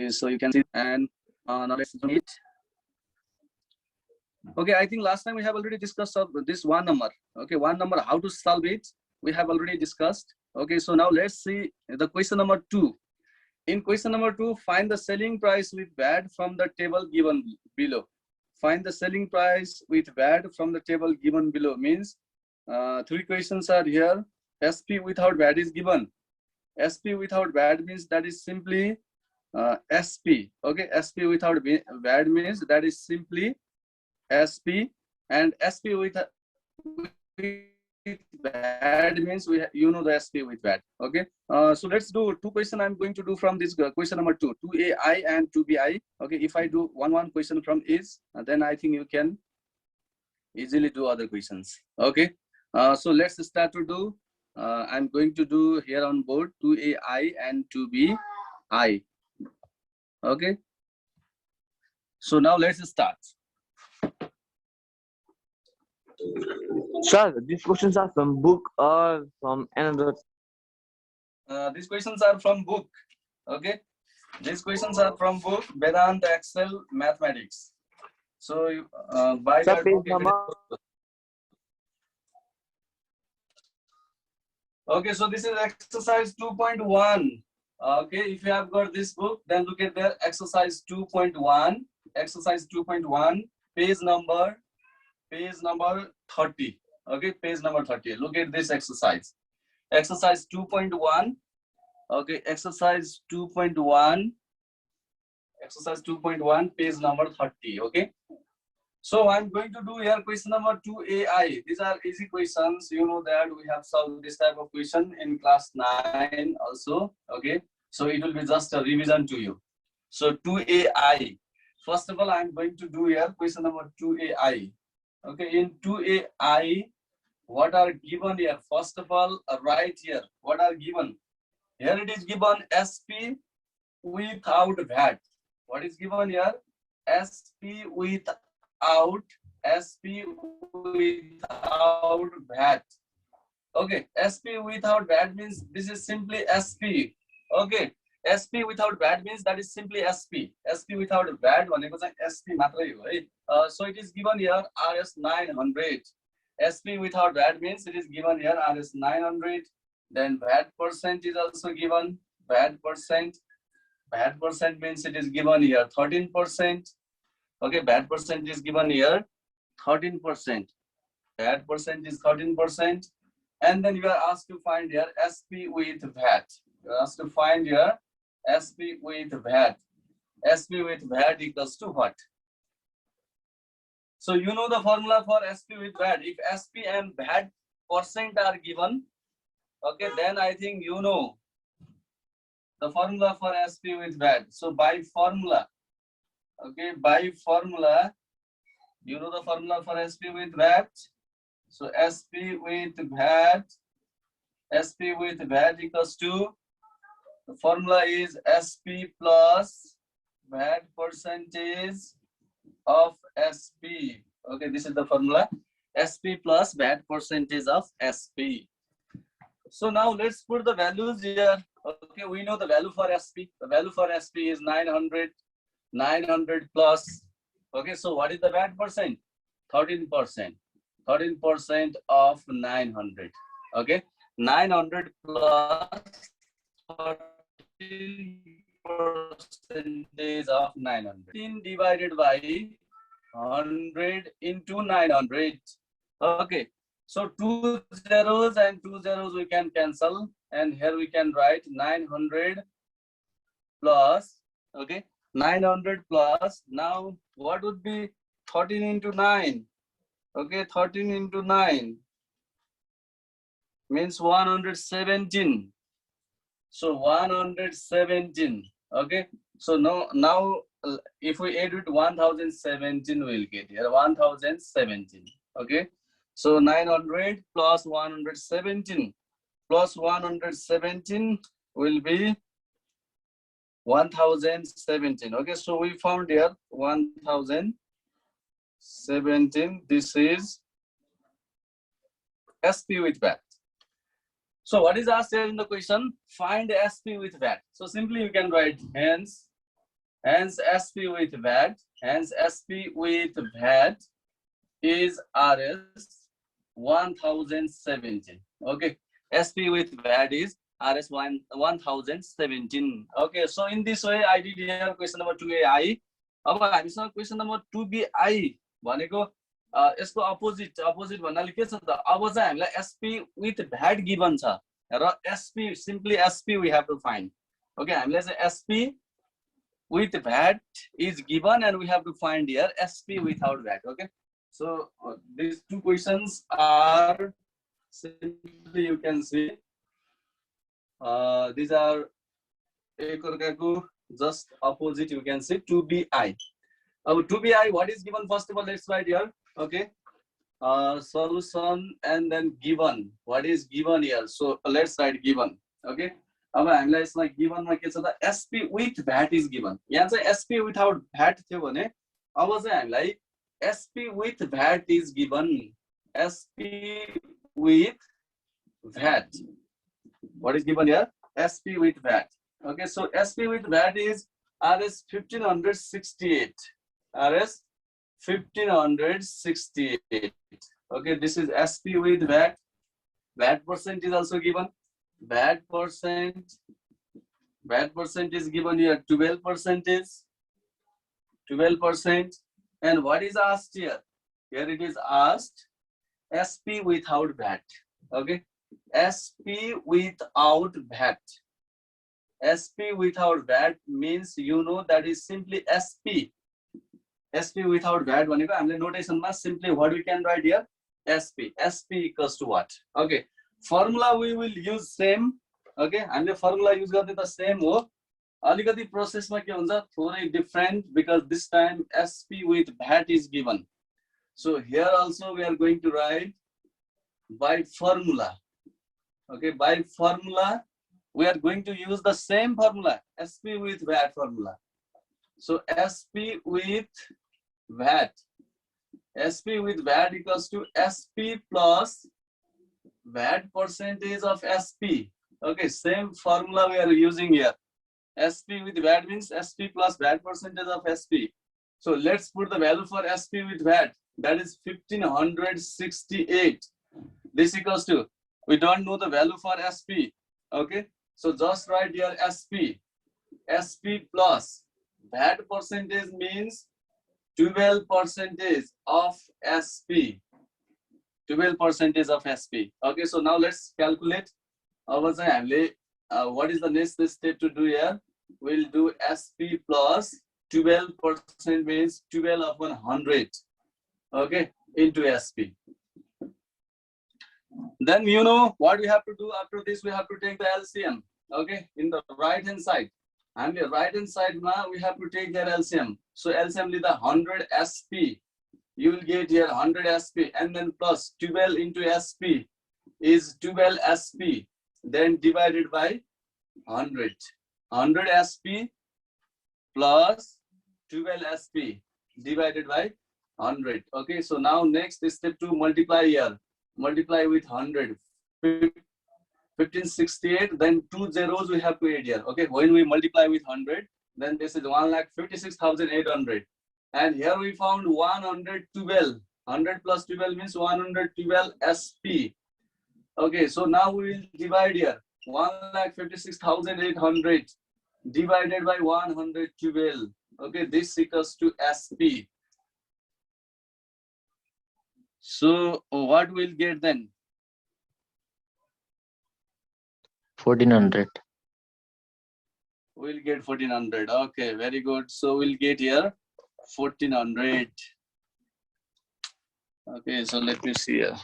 so you can see, and now let's do it. Okay, I think last time we have already discussed this one number. Okay, one number, how to solve it, we have already discussed. Okay, so now let's see the question number 2. In question number 2, find the selling price with VAT from the table given below. Find the selling price with VAT from the table given below means 3 questions are here. SP without VAT is given. SP without VAT means that is simply SP. Okay, SP without VAT means that is simply SP, and SP with VAT means you know the SP with VAT. Okay, so let's do 2 questions. I'm going to do from this question number 2, 2AI and 2BI. Okay, if I do one question from each, then I think you can easily do other questions. Okay, so let's start to do. I'm going to do here on board 2AI and 2BI. Okay, so now let's start. Sir, these questions are from book or from another? These questions are from book. Okay, these questions are from book Vedanta Excel Mathematics. So by Sir, that page book, number. Okay, so this is exercise 2.1. Okay, if you have got this book, then look at the exercise 2.1. Exercise 2.1, page number 30. Okay, page number 30. Look at this exercise. Exercise 2.1. Okay, exercise 2.1. Exercise 2.1, page number 30. Okay. So I'm going to do here question number 2AI. These are easy questions. You know that we have solved this type of question in class 9 also. Okay. So it will be just a revision to you. So 2AI. First of all, I'm going to do here question number 2AI. Okay. In 2AI, what are given here? First of all, right here. What are given? Here it is given SP without VAT. What is given here? SP without VAT. Okay, SP without VAT means this is simply SP. Okay, SP without VAT means that is simply SP. SP without VAT भनेको चाहिँ SP मात्रै हो है. So it is given here RS 900. SP without VAT means it is given here RS 900. Then VAT percent is also given. VAT percent means it is given here 13%. Okay, VAT percent is given here 13%. VAT percent is 13%. And then you are asked to find here SP with VAT. You are asked to find here SP with VAT. SP with VAT equals to what? So you know the formula for SP with VAT. If SP and VAT percent are given, okay, then I think you know the formula for SP with VAT. So by formula, okay, by formula, you know the formula for SP with VAT. So SP with VAT equals to, the formula is SP plus VAT percentage of SP. Okay, this is the formula. SP plus VAT percentage of SP. So now let's put the values here. Okay, we know the value for SP. The value for SP is 900 plus. Okay, so what is the VAT percent? 13%. 13% of 900. Okay, 900 plus 13% of 900. 13 divided by 100 into 900. Okay, so 2 zeros and 2 zeros we can cancel, and here we can write 900 plus. Okay, 900 plus. Now what would be 13 into 9? Okay, 13 into 9 means 117. So 117. Okay, so now if we add it 1017, we'll get here 1017. Okay, so 900 plus 117 plus 117 will be 1017. Okay, so we found here 1017. This is SP with VAT. So what is asked here in the question? Find SP with VAT. So simply you can write hence Hence SP with VAT. Hence SP with VAT is RS 1017. Okay. SP with VAT is RS 1017. Okay. So in this way, I did here question number 2AI. अब हामीसँग question number 2BI भनेको यसको opposite भन्नाले के छ त अब चाहिँ हामीलाई SP with VAT given छ र SP simply SP we have to find. Okay, हामीलाई चाहिँ SP with VAT is given and we have to find here SP without VAT. Okay, so these two questions are simply you can see these are just opposite, you can see 2BI. 2BI, what is given? First of all, let's write here. Okay, solution and then given. What is given here? So let's write given. Okay. अब हामीलाई यसमा गिभनमा के छ त SP with VAT is given. यहाँ चाहिँ SP without VAT थियो भने अब चाहिँ हामीलाई SP with VAT is given. SP with VAT. What is given here? SP with VAT. Okay, so SP with VAT is RS 1568. RS 1568. Okay, this is SP with VAT. VAT percent is also given. VAT percent is given here 12%. And what is asked here? Here it is asked SP without VAT. Okay, SP without VAT. SP without VAT means you know that is simply SP. SP without VAT भनेको हामीले नोटेसनमा simply what we can write here? SP. SP equals to what? Okay. Formula we will use same. Okay, हामीले formula use गर्ने त same हो. अलिकति प्रोसेसमा के हुन्छ थोरै different because this time SP with VAT is given. So here also we are going to write by formula. Okay, by formula we are going to use the same formula, SP with VAT formula. So SP with VAT. SP with VAT equals to SP plus VAT percentage of SP. Okay, same formula we are using here. SP with VAT means SP plus VAT percentage of SP. So let's put the value for SP with VAT. That is 1568. This equals to, we don't know the value for SP. Okay, so just write here SP. SP plus VAT percentage means 12% of SP. 12% of SP. Okay, so now let's calculate. What is the next step to do here? We'll do SP plus 12% means 12 upon 100. Okay, into SP. Then you know what we have to do after this. We have to take the LCM. Okay, in the right hand side. And the right hand side now we have to take their LCM. So LCM is the 100 SP. You will get here 100 SP and then plus 12 into SP is 12 SP. Then divided by 100. 100 SP plus 12 SP divided by 100. Okay, so now next is step 2, multiply here. Multiply with 100. 1568, then 2 zeros we have to add here. Okay, when we multiply with 100, then this is 1,56,800. And here we found 112. 100 plus 12 means 112 SP. Okay, so now we will divide here. 1,56,800 divided by 112. Okay, this equals to SP. So what we'll get then? 1400. We'll get 1400. Okay, very good. So we'll get here 1400. Okay, so let me see here.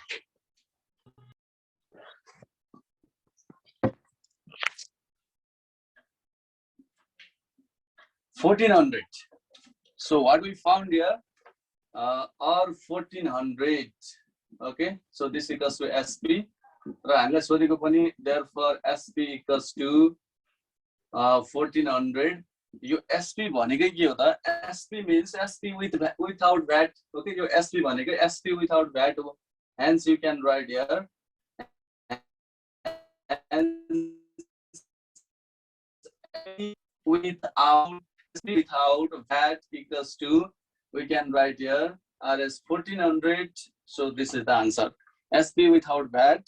$1,400. So what we found here are 1400. Okay, so this equals to SP. Therefore SP equals to 1400. You SP भनेकै के हो त? SP means SP without VAT. Okay, यो SP भनेकै SP without VAT हो. Hence you can write here. And without SP without VAT equals to, we can write here RS 1400. So this is the answer. SP without VAT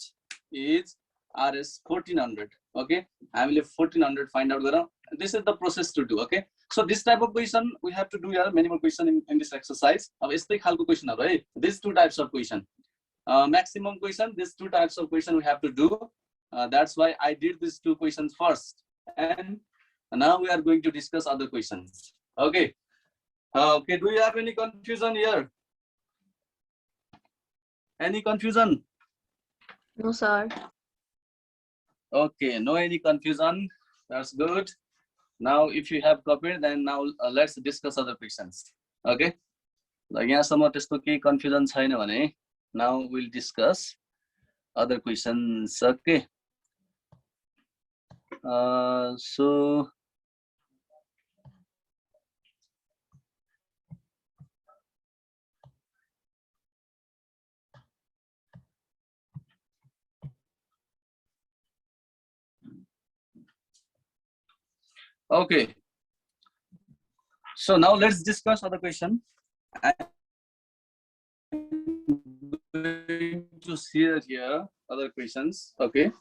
is RS 1400. Okay, I will 1400 find out. This is the process to do. Okay, so this type of question we have to do here. Many more question in this exercise. Question, right? These two types of question. Maximum question. These two types of question we have to do. That's why I did these two questions first, and now we are going to discuss other questions. Okay. Okay. Do you have any confusion here? Any confusion? No, sir. Okay. No any confusion. That's good. Now, if you have copied, then now let's discuss other questions. Okay. Like यहाँसम्म त्यस्तो केही confusion छैन भने, now we'll discuss other questions. Okay. So okay. So now let's discuss other question. I'm going to share here other questions. Okay.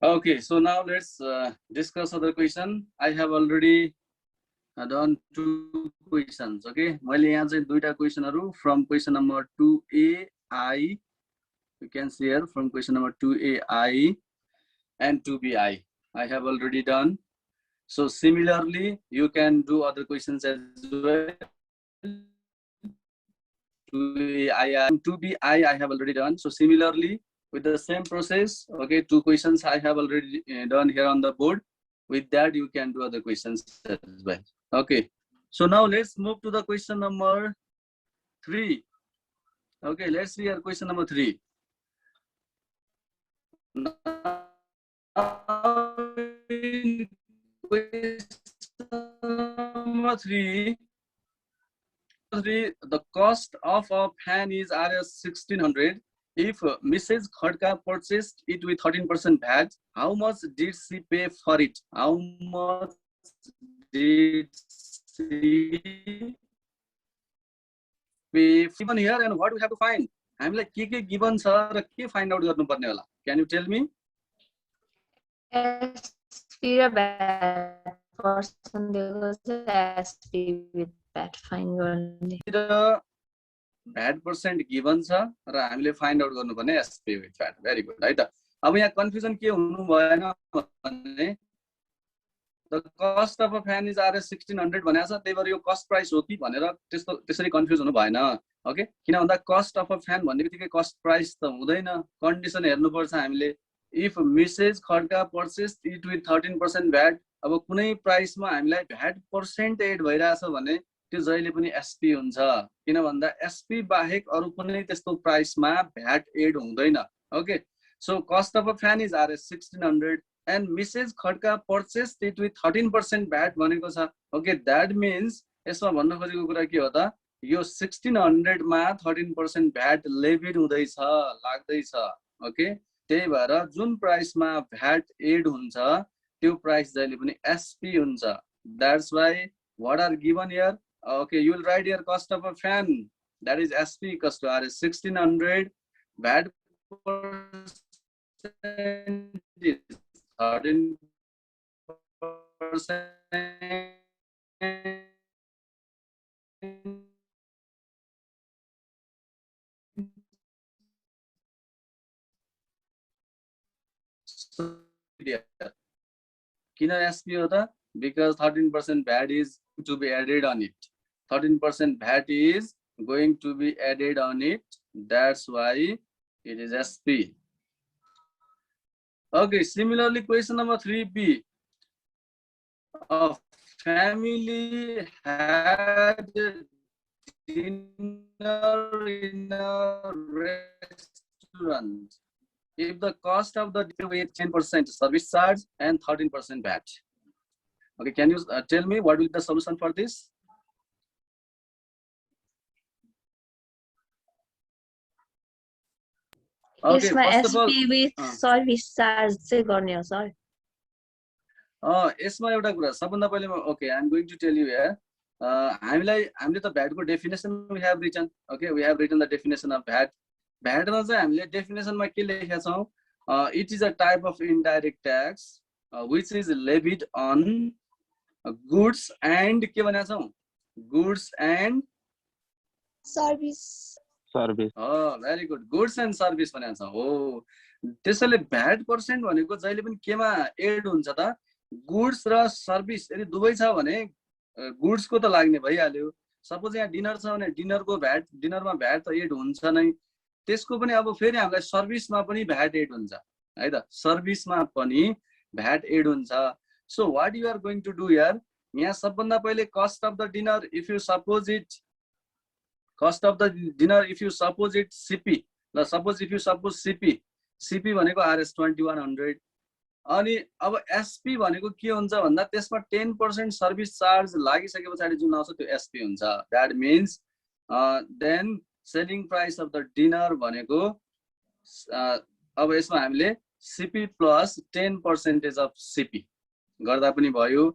Okay, so now let's discuss other question. I have already done two questions. Okay, मैले यहाँ चाहिँ दुईटा क्वेशनहरु from question number 2AI, you can see here from question number 2AI and 2BI. I have already done. So similarly, you can do other questions as well. 2AI and 2BI I have already done. So similarly, with the same process, okay, two questions I have already done here on the board. With that, you can do other questions as well. Okay, so now let's move to the question number 3. Okay, let's see here question number 3. Now, question number 3, the cost of a fan is Rs 1600. If Mrs. Khadka purchased it with 13% VAT, how much did she pay for it? How much did she pay? Given here, and what we have to find? I'm like, given sir, find out garnu parne hola. Can you tell me? SP र VAT पर्सन दिएको चाहिँ SP with VAT find गर्ने. VAT percent given छ र हामीले find out गर्नुपर्ने SP with VAT. Very good, है त. अब यहाँ confusion के हुनु भएन भने the cost of a fan is Rs 1600 भनेको छ, त्यही भएर यो cost price हो कि भनेर त्यसरी confuse हुनु भएन. ओके, किन भन्दा cost of a fan भन्ने बित्तिकै cost price त हुँदैन, condition हेर्नु पर्छ हामीले. If Mrs. Khadka purchased it with 13% VAT, अब कुनै प्राइस मा हामीलाई VAT percent add भइराछ भने त्यो जहिले पनि SP हुन्छ, किन भन्दा SP बाहेक अरु कुनै त्यस्तो प्राइसमा VAT एड हुँदैन. Okay, so cost of a fan is Rs 1600 and Mrs. Khadka purchased it with 13% VAT भनेको छ. ओके, that means यसमा भन्न खोजेको कुरा के हो त, यो 1600 मा 13% VAT लेभिड हुँदैछ, लाग्दैछ. ओके, त्यही भएर जुन प्राइसमा VAT एड हुन्छ त्यो प्राइस जहिले पनि SP हुन्छ. That's why what are given here? Okay, you will write here cost of a fan, that is SP equals to Rs 1600, VAT percent is 13%, किन SP हो त, because 13% VAT is to be added on it. 13% VAT is going to be added on it. That's why it is SP. Okay, similarly, question number 3B. A family had dinner in a restaurant. If the cost of the dinner with 10% service charge and 13% VAT. Okay, can you tell me what will be the solution for this? Okay, यसमा first of all, SP with service charge चाहिँ गर्ने हो sir? यसमा एउटा कुरा सबभन्दा पहिले okay I am going to tell you here हामीले त भ्याटको definition we have written okay we have written the definition of VAT भ्याटमा चाहिँ हामीले डेफिनेसनमा के लेखेका छौँ it is a type of indirect tax which is levied on goods and के भनेका छौँ goods and service very good goods and service भनेको छ हो त्यसैले भ्याट पर्सेन्ट भनेको जहिले पनि केमा एड हुन्छ त गुड्स र सर्भिस यदि दुवै छ भने गुड्सको त लाग्ने भइहाल्यो सपोज यहाँ डिनर छ भने डिनरको भ्याट डिनरमा भ्याट त एड हुन्छ नै त्यसको पनि अब फेरि हामीलाई सर्भिसमा पनि भ्याट एड हुन्छ है त सर्भिसमा पनि भ्याट एड हुन्छ so what you are going to do here यहाँ सबभन्दा पहिले cost of the dinner if you suppose it cost of the dinner if you suppose it CP suppose if you suppose CP भनेको RS 2100 अनि अब SP भनेको के हुन्छ भन्दा त्यसमा 10% सर्भिस चार्ज लागिसके पछाडी जुन आउँछ त्यो SP हुन्छ that means then selling price of the dinner भनेको अब यसमा हामीले CP प्लस 10% अफ CP गर्दा पनि भयो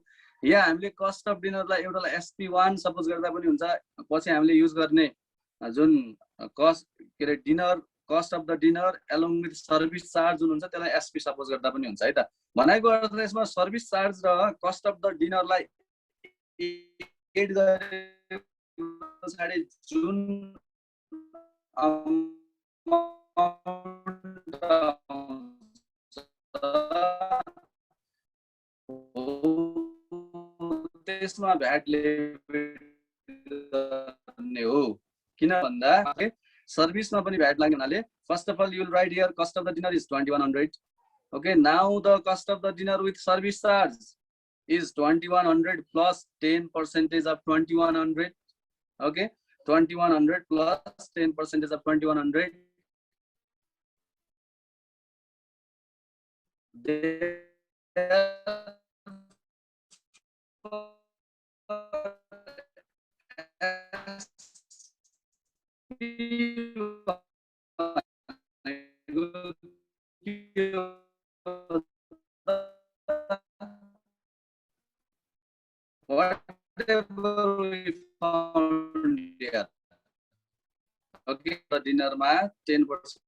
या हामीले कस्ट अफ डिनरलाई एउटालाई SP1 सपोज गर्दा पनि हुन्छ पछि हामीले युज गर्ने जुन कस्ट के रे dinner cost of the dinner along with service charge जुन हुन्छ त्यसलाई SP सपोज गर्दा पनि हुन्छ है त भनेको अर्थ यसमा सर्भिस चार्ज र कस्ट अफ द डिनरलाई एड गरे पछाडी जुन त्यसमा भ्याट लेभल हो किन भन्दा सर्भिसमा पनि भ्याट लाग्ने हुनाले first of all you will write here कस्ट of the dinner is 2100 okay now the cost of the dinner with service charge is 2100 plus 10% of 2100 okay 2100 plus 10% of 2100 whatever we found here okay the dinner ma 10%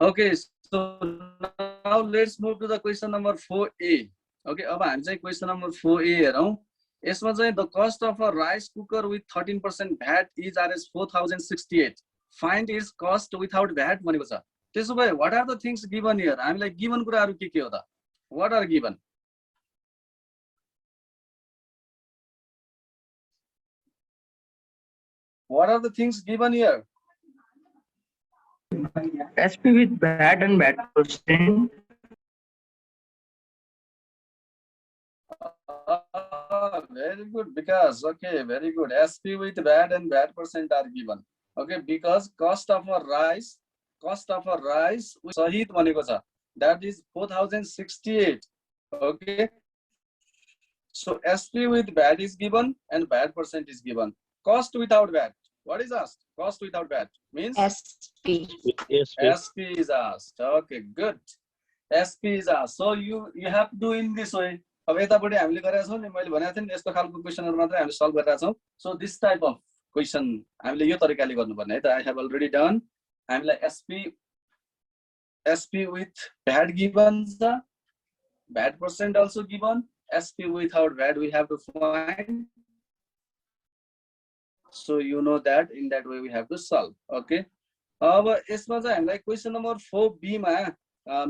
okay so now let's move to the question number 4a okay अब हामी चाहिँ question number 4a हेरौं यसमा चाहिँ the cost of a rice cooker with 13% VAT is Rs 4068 find its cost without VAT भनेको छ त्यसो भए what are the things given here हामीलाई given कुराहरु के हो त what are given what are the things given here SP with VAT and VAT percent. Very good because okay very good SP with VAT and VAT percent are given okay because cost of a rice सहित भनेको छ that is 4068 okay so SP with VAT is given and VAT percent is given cost without VAT what is asked cost without VAT means SP SP is asked okay good SP is asked so you have to do in this way अब यतापट्टि हामीले गरेका छौं नि मैले भनेको थिएँ नि यस्तो खालको क्वेशनहरु मात्र हामीले सल्भ गरेका छौं so this type of question हामीले यो तरिकाले गर्नुपर्ने है त आई हेभ अलरेडी डन हामीलाई SP with VAT given छ VAT percent also given SP without VAT we have to find so you know that in that way we have to solve okay अब यसमा चाहिँ हामीलाई question number 4b मा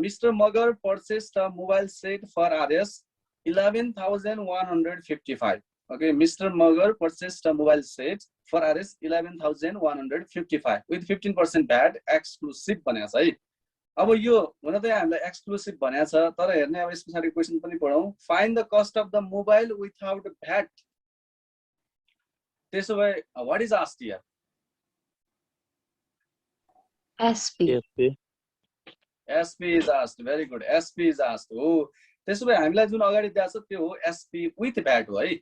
Mr. Mugger purchased a mobile set for Rs 11,155 okay Mr. Mugger purchased a mobile set for Rs 11,155 with 15% VAT exclusive भनेको छ है अब यो हुन त हामीलाई एक्सक्लुसिभ भनेको छ तर हेर्ने अब यस पछाडी क्वेशन पनि पढौं find the cost of the mobile without VAT त्यसो भए what is asked here SP SP is asked. Very good. SP is asked. Oh, त्यसो भए हामीलाई जुन अगाडि दिएको छ त्यो हो SP with VAT हो है.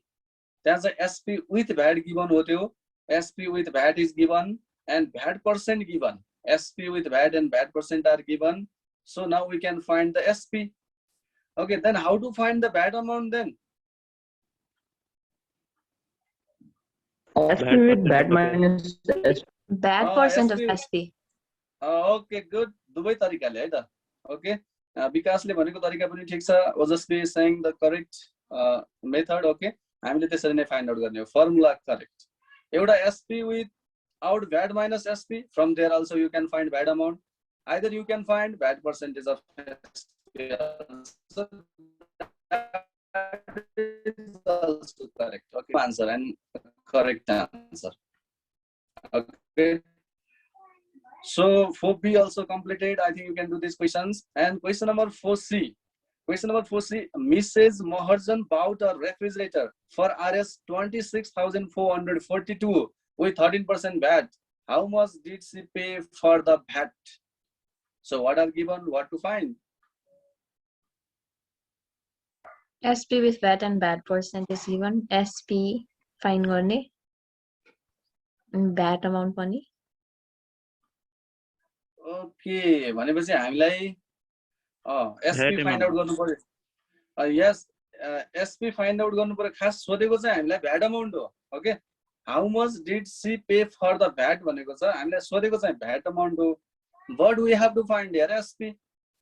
त्यहाँ चाहिँ SP with VAT given हो त्यो. SP with VAT is given and VAT percent given. SP with VAT and VAT percent are given. So now we can find the SP. Okay, then how to find the VAT amount then? SP with VAT minus SP. VAT percent of SP. SP. Okay, good. दुवै तरिकाले है त. Okay. विकासले भनेको तरिका पनि ठीक छ. ओजस्वी is saying the correct method. Okay. हामीले त्यसरी नै फाइन्ड आउट गर्ने हो. Formula correct. एउटा SP without VAT minus SP. From there also you can find VAT amount. Either you can find VAT percentage of SP. Also, that is also correct. Okay. Answer and correct answer. Okay. So 4B also completed. I think you can do these questions. And question number 4C. Question number 4C. Mrs. Maharjan bought a refrigerator for Rs 26,442 with 13% VAT. How much did she pay for the VAT? So what are given? What to find? SP with VAT and VAT percent is given. SP find गर्ने. VAT amount पनि. Okay. भनेपछि हामीलाई SP find out गर्नु पर्यो. Yes, SP find out गर्नु पर्यो. खास सोधेको चाहिँ हामीलाई VAT amount हो. Okay. How much did she pay for the VAT भनेको छ. हामीलाई सोधेको चाहिँ VAT amount हो. What we have to find here? SP.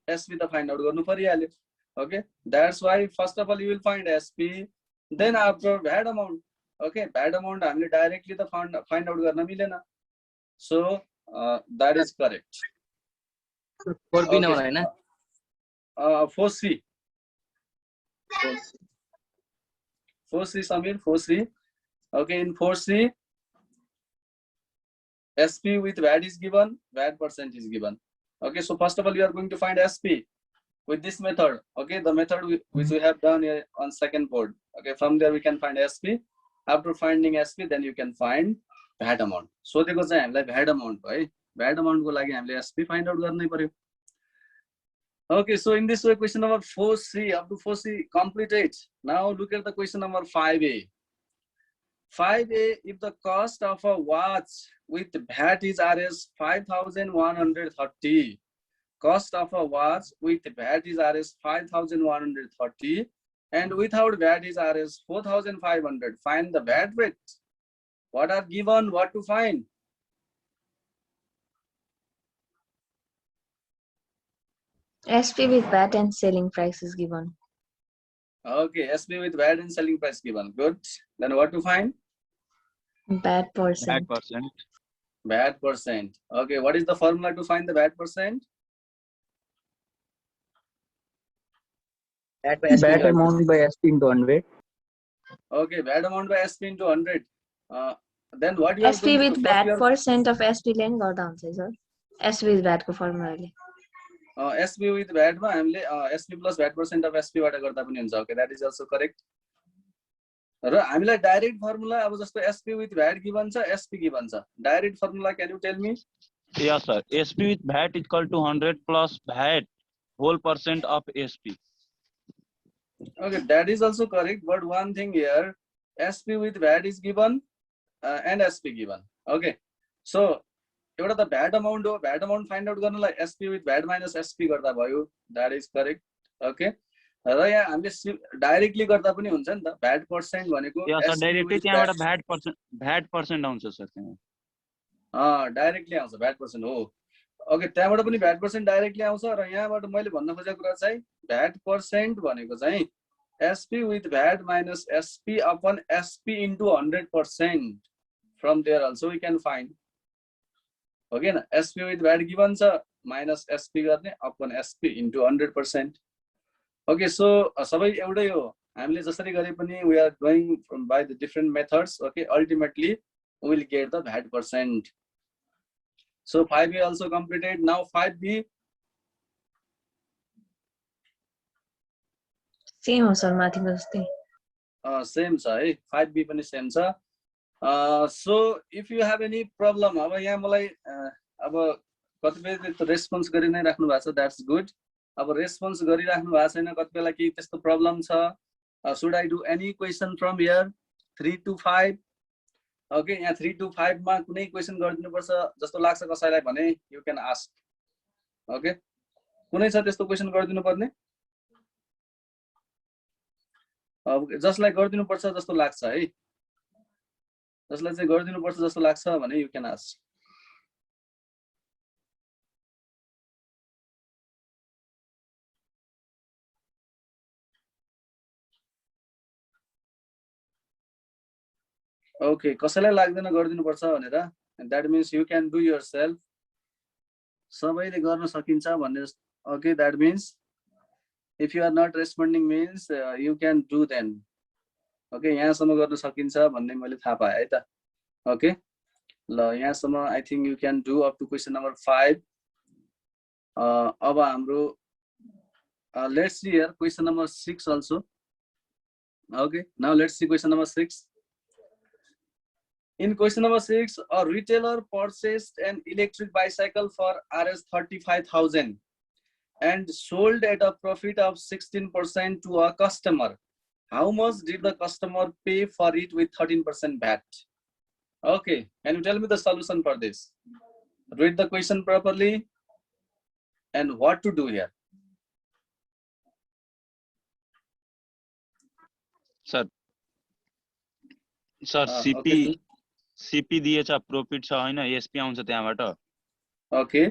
SP त find out गर्नु परिहाल्यो. Okay. That's why first of all you will find SP. Then after VAT amount. Okay. VAT amount हामीले directly त find out गर्न मिलेन. So that is correct. 4B number हैन 4C. 4C Samir, 4C. Okay, in 4C, SP with VAT is given, VAT percent is given. Okay, so first of all, you are going to find SP with this method. Okay, the method which we have done here on second board. Okay, from there we can find SP. After finding SP, then you can find VAT amount. So they go say like VAT amount, right? VAT amount को लागि हामीले SP find out गर्नै पर्यो. Okay, so in this way, question number 4C up to 4C completed. Now look at the question number 5A. 5A, if the cost of a watch with VAT is Rs 5,130, cost of a watch with VAT is Rs 5,130, and without VAT is Rs 4,500. Find the VAT rate. What are given? What to find? SP with VAT and selling price is given. Okay, SP with VAT and selling price given. Good. Then what to find? VAT percent. VAT percent. Okay, what is the formula to find the VAT percent? VAT amount by SP into 100. Okay, VAT amount by SP into 100. Then what you are SP going to with do? VAT percent of SP ले गर्दा हुन्छ sir. SP with VAT को formula ले. SP with VAT मा हामीले SP plus VAT percent of SP बाट गर्दा पनि हुन्छ. Okay, that is also correct. र हामीलाई डाइरेक्ट फर्मुला अब जस्तो SP with VAT given छ, SP given छ. Direct formula, can you tell me? Yes, sir. SP with VAT is equal to 100 plus VAT whole percent of SP. Okay, that is also correct. But one thing here, SP with VAT is given and SP given. Okay, so एउटा त VAT amount हो, VAT amount find out गर्नलाई SP with VAT minus SP गर्दा भयो. That is correct. Okay. र यहाँ हामीले directly गर्दा पनि हुन्छ नि त. VAT percent भनेको Yes, sir. Directly त्यहाँबाट VAT percent आउँछ सर त्यहाँ. डाइरेक्टली आउँछ VAT percent हो. ओके, त्यहाँबाट पनि VAT percent डाइरेक्टली आउँछ र यहाँबाट मैले भन्न खोजेको कुरा चाहिँ VAT percent भनेको चाहिँ SP with VAT minus SP upon SP into 100%. From there also we can find. Okay na, SP with VAT given छ minus SP गर्ने upon SP into 100%. Okay, so सबै एउटै हो. हामीले जसरी गरे पनि we are going by the different methods. Okay, ultimately we will get the VAT percent. So 5A also completed. Now 5B. Same हो सर माथि जस्तै. Same छ है. 5B पनि same छ. So if you have any problem, अब यहाँ मलाई अब कतिपय त रेस्पोन्स गरि नै राख्नु भएको छ, द्याट्स गुड। अब रेस्पोन्स गरिराख्नु भएको छैन, कति बेला केही त्यस्तो प्रब्लम छ, should I do any question from here 3 to 5? Okay, यहाँ 3 to 5 मा कुनै क्वेसन गरिदिनुपर्छ जस्तो लाग्छ कसैलाई भने यु क्यान आस्क। ओके, कुनै छ त्यस्तो क्वेसन गरिदिनु पर्ने? अब जसलाई गरिदिनुपर्छ जस्तो लाग्छ है, जसलाई चाहिँ गरिदिनुपर्छ जस्तो लाग्छ भने यु क्यान आस्क। ओके, कसैलाई लाग्दैन गरिदिनुपर्छ भनेर, that means you can do yourself, सबैले गर्न सकिन्छ भन्ने। Okay, that means if you are not responding means you can do then. Okay, यहाँसम्म गर्न सकिन्छ भन्ने मैले थाहा पाएँ है त। ओके, ल यहाँसम्म I think you can do up to question number 5। अब हाम्रो let's see here question number 6 also. Okay, now let's see question number 6. In question number 6, a retailer purchased an electric bicycle for Rs 35,000 and sold at a profit of 16% to a customer. How much did the customer pay for it with 13% VAT? Okay, can you tell me the solution for this? Read the question properly and what to do here. Sir, CP okay. CP दिएछ, profit छ हैन, SP आउँछ त्यहाँबाट। Okay,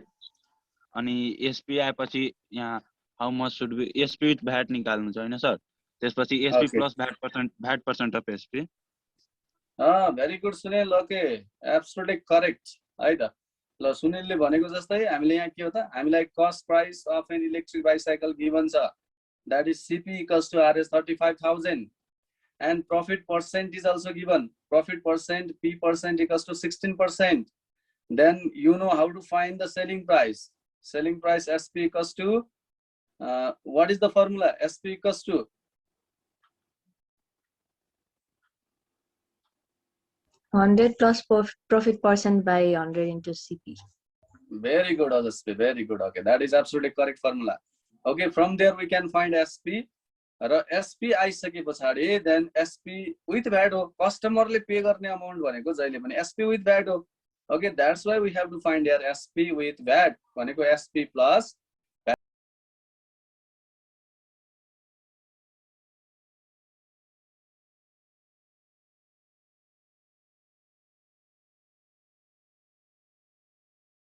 अनि SP आएपछि यहाँ how much should be SP with VAT निकाल्नु छ हैन सर। त्यसपछि SP Okay. Plus VAT percent of SP. Very good Sunil. Okay, absolutely correct है त। ल सुनिलले भनेको जस्तै हामीले यहाँ के हो त, हामीलाई cost price of an electric bicycle given छ, that is CP equals to Rs 35,000 and profit percent is also given, profit percent P percent equals to 16%. Then you know how to find the selling price. Selling price SP equals to what is the formula? SP equals to 100 plus profit percent by 100 into CP. very good, SP, very good. Okay, that is absolutely correct formula. Okay, from there we can find SP. र SP आइसके पछाडि then SP with VAT हो, कस्टमरले पे गर्ने amount भनेको जहिले पनि एसपी विथ भ्याट हो। Okay, that's why we have to find here SP with VAT भनेको एसपी प्लस